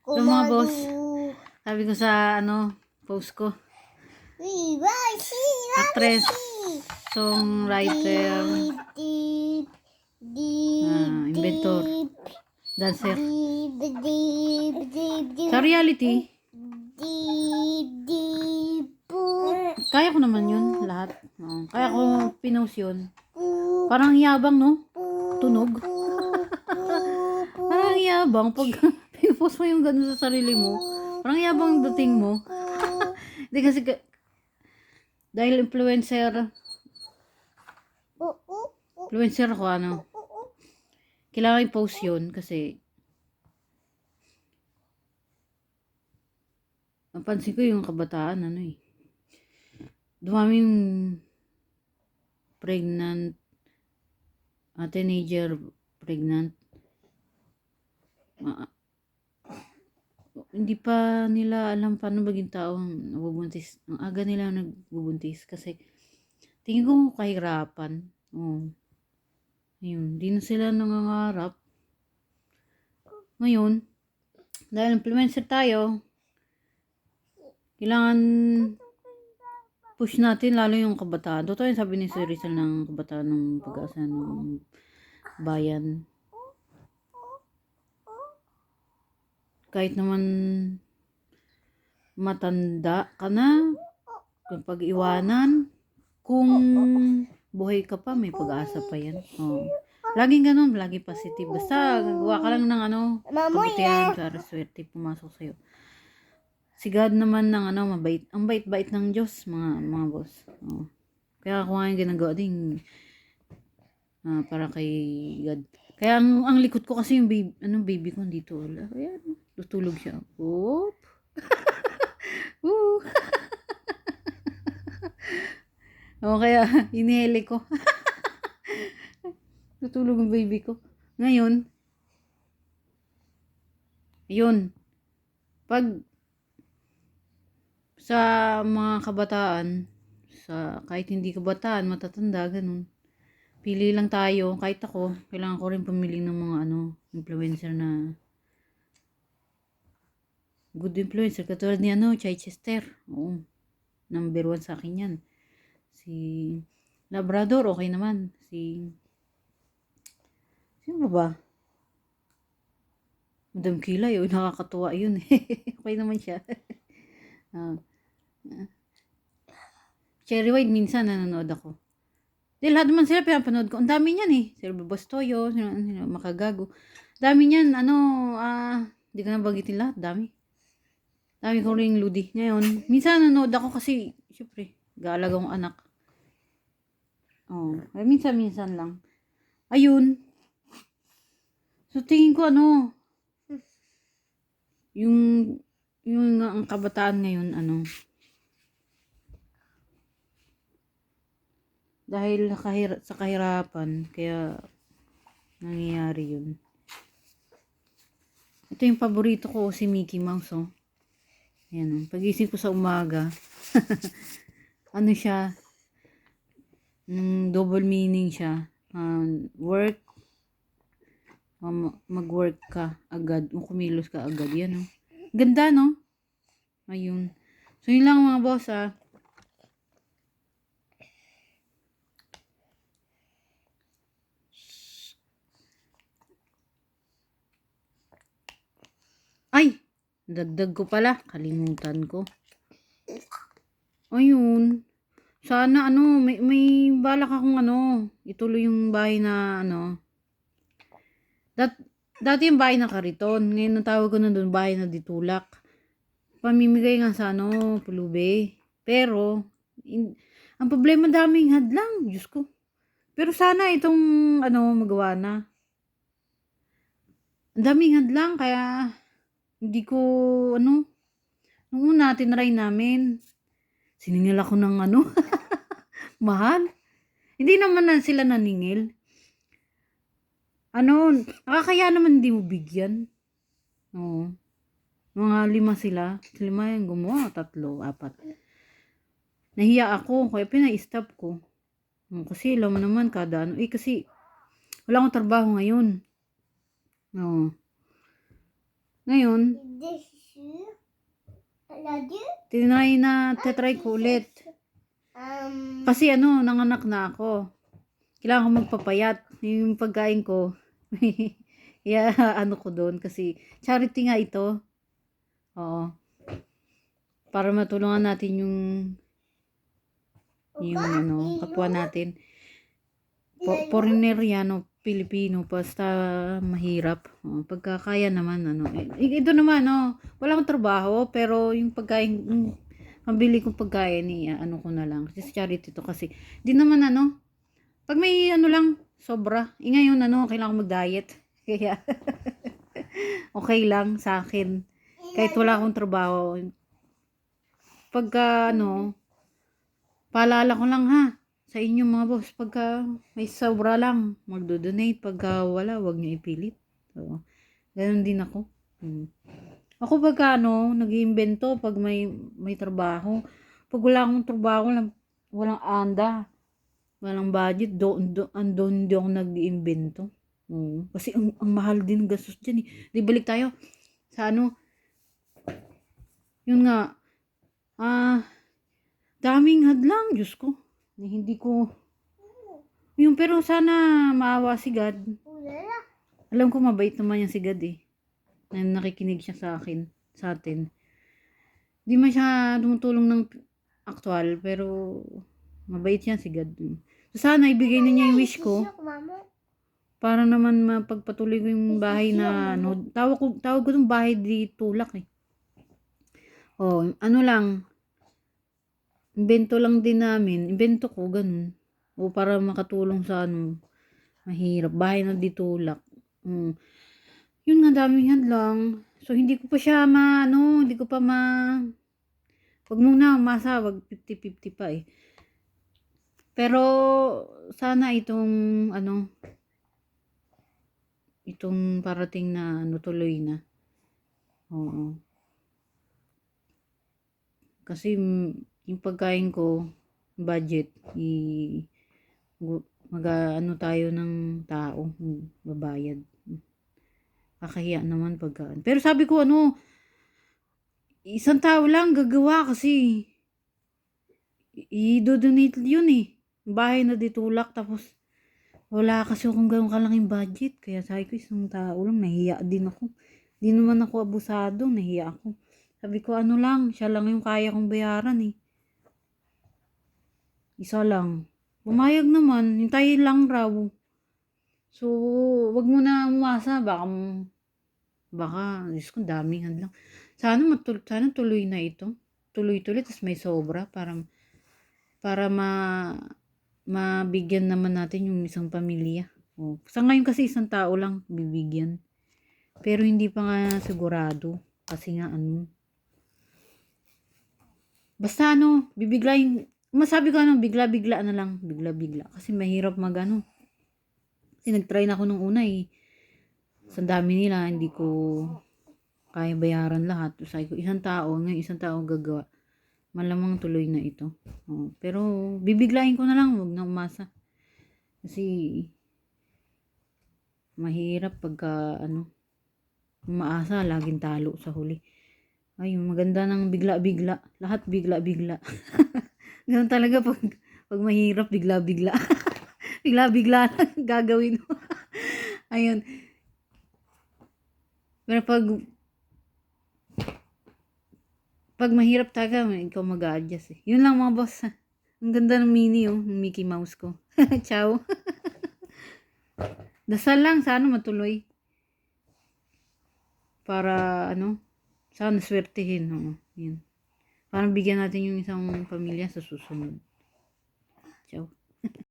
So mga boss, sabi ko sa post ko, actress, songwriter, inventor, dancer. Sa reality, kaya ko naman yun lahat. Kaya ko pinost yun. Parang yabang, no? Tunog. Parang yabang pag pinost mo yung gano'n sa sarili mo. Parang yabang dating mo. Hindi kasi dahil influencer ako, kailangan i-post yun kasi napansin ko yung kabataan, dumaming pregnant, teenager pregnant. Hindi pa nila alam paano maging taong nabubuntis. Ang aga nila nagbubuntis kasi tingin ko kahirapan. Ayun, di na sila nangangarap. Ngayon, dahil influencer tayo, kailangan push natin lalo yung kabataan. Totoo yung sabi ni Sir Rizal ng kabataan ng pag-asa ng bayan. Kahit naman matanda ka na, kung pag-iwanan, kung buhay ka pa, may pag-asa pa yan. Laging ganun, lagi positive. Basta, gagawa ka lang ng kabutihan para swerte pumasok sa'yo. Si God naman ng mabait. Ang bait-bait ng Diyos, mga boss. Kaya ako nga yung ginagawa din para kay God. Kaya ang likod ko kasi yung baby ko dito. Ayan, tutulog siya. Oop. Kaya inihele ko. Tutulog ang baby ko. Ngayon, yun. Pag sa mga kabataan, kahit hindi kabataan, matatanda, ganun. Pili lang tayo. Kahit ako, kailangan ko rin pumili ng mga influencer na good influencer. Katulad ni Chichester. Oo. Number 1 sa akin yan. Si Labrador, okay naman. Sino ba? Madam Kilay, nakakatuwa yun. Okay naman siya. Cherry White, minsan nanonood ako. Di lahat naman sila pinapanood ko. Ang dami niyan eh. Sir Bastoyo, Makagago. Dami niyan, di ko na bagitin lahat. Dami ko ring ludi. Ngayon, minsan nanonood ako kasi, syempre, gaalaga kong anak. Minsan lang. Ayun. So, tingin ko yung ang kabataan ngayon, dahil sa kahirapan, kaya nangyayari yun. Ito yung paborito ko, si Mickey Mouse, Ayan, pagising ko sa umaga, siya, double meaning siya. Work, mag-work ka agad, kumilos ka agad, yan, Ganda, no? Ayun. So, yun lang mga boss, Ay! Dagdag ko pala. Kalimutan ko. Ayun. Sana may balak akong ituloy yung bahay na dati yung bahay na kariton. Ngayon natawag ko na doon bahay na ditulak. Pamimigay nga sa pulube. Pero ang problema daming hadlang, Diyos ko. Pero sana itong magawa na. Ang daming hadlang kaya hindi ko nung una tinry namin. Siningil ako ng mahal. Hindi naman na sila naningil. Nakakaya naman hindi mo bigyan. Oo. Mga 5 sila. 5 yung gumawa, 3, 4. Nahiya ako, kaya pina-stop ko. Kasi alam mo naman kada kasi wala akong trabaho ngayon. Oo. Ngayon, tetry ko ulit. Kasi nanganak na ako. Kailangan ko magpapayat. Yung pagkain ko, ko doon kasi charity nga ito. Oo. Para matulungan natin yung kapwa natin. Foreigner yan, Pilipino, basta mahirap. Pagkakaya naman, ito naman, wala akong trabaho, pero yung pagkain, pambili kong pagkain, ko na lang. Kasi charity to kasi, di naman, pag may, lang, sobra. Ngayon, kailangan mag-diet. Kaya, okay lang sa akin. Kahit wala akong trabaho. Pagka, paalala ko lang ha, sa inyo mga boss, pagka may sobra lang, magdo-donate. Pagka wala, wag niyo ipilit. So, ganun din ako. Ako pagka nag-iimbento, pag may trabaho, pag wala akong trabaho, walang anda, walang budget, andon di ako nag-iimbento. Kasi ang mahal din gastos dyan eh. Di balik tayo sa yun nga, daming hadlang, Diyos ko. Hindi ko, pero sana maawa si God. Alam ko mabait naman yan si God eh. Nakikinig siya sa atin. Di man siya tumutulong ng aktual, pero mabait yan si God. So sana ibigay na niya yung wish ko. Para naman mapagpatuloy ko yung bahay na, tawag ko itong bahay di tulak eh. Lang, invento lang din namin. Invento ko, ganun. Para makatulong sa mahirap. Bahay na ditulak. Yun nga, daming hadlang. So, hindi ko pa siya hindi ko pa wag muna umasa, wag 50-50 pa eh. Pero, sana itong, itong parating na tuloy na. Oo. Kasi, yung pagkain ko, budget, tayo ng tao, babayad. Kakahiya naman pagkaan. Pero sabi ko, isang tao lang gagawa kasi i-donate yun eh. Bahay na ditulak, tapos wala kasi akong ganun kalaking budget. Kaya sabi ko, isang tao lang, nahiya din ako. Di naman ako abusado, nahiya ako. Sabi ko, lang, siya lang yung kaya kong bayaran eh. Isa lang. Bumayag naman, hintayin lang raw. So, wag mo na umasa, baka, Diyos ko, daming hadlang. Sana tuloy na ito. Tuloy-tuloy, tapos may sobra para mabigyan naman natin yung isang pamilya. Sa ngayon kasi isang tao lang bibigyan. Pero hindi pa nga sigurado. Kasi nga basta bibiglayin, masabi ko bigla-bigla na lang. Bigla-bigla. Kasi mahirap kasi nag-try na ako nung una eh. Sa dami nila, hindi ko kaya bayaran lahat. So, sabi ko, isang tao gagawa. Malamang tuloy na ito. Pero, bibiglayin ko na lang. Huwag na umasa. Kasi, mahirap pagka, umaasa, laging talo sa huli. Ay, maganda ng bigla-bigla. Lahat bigla-bigla. Ganun talaga pag mahirap, bigla-bigla. Bigla-bigla gagawin mo. Ayun. Pero pag mahirap talaga, ikaw mag-a-adjust eh. Yun lang mga boss. Ang ganda ng mini yung Mickey Mouse ko. Ciao. Dasal lang, sana matuloy. Para sana swertihin. Yun. Para bigyan natin yung isang pamilya sa susunod. Ciao.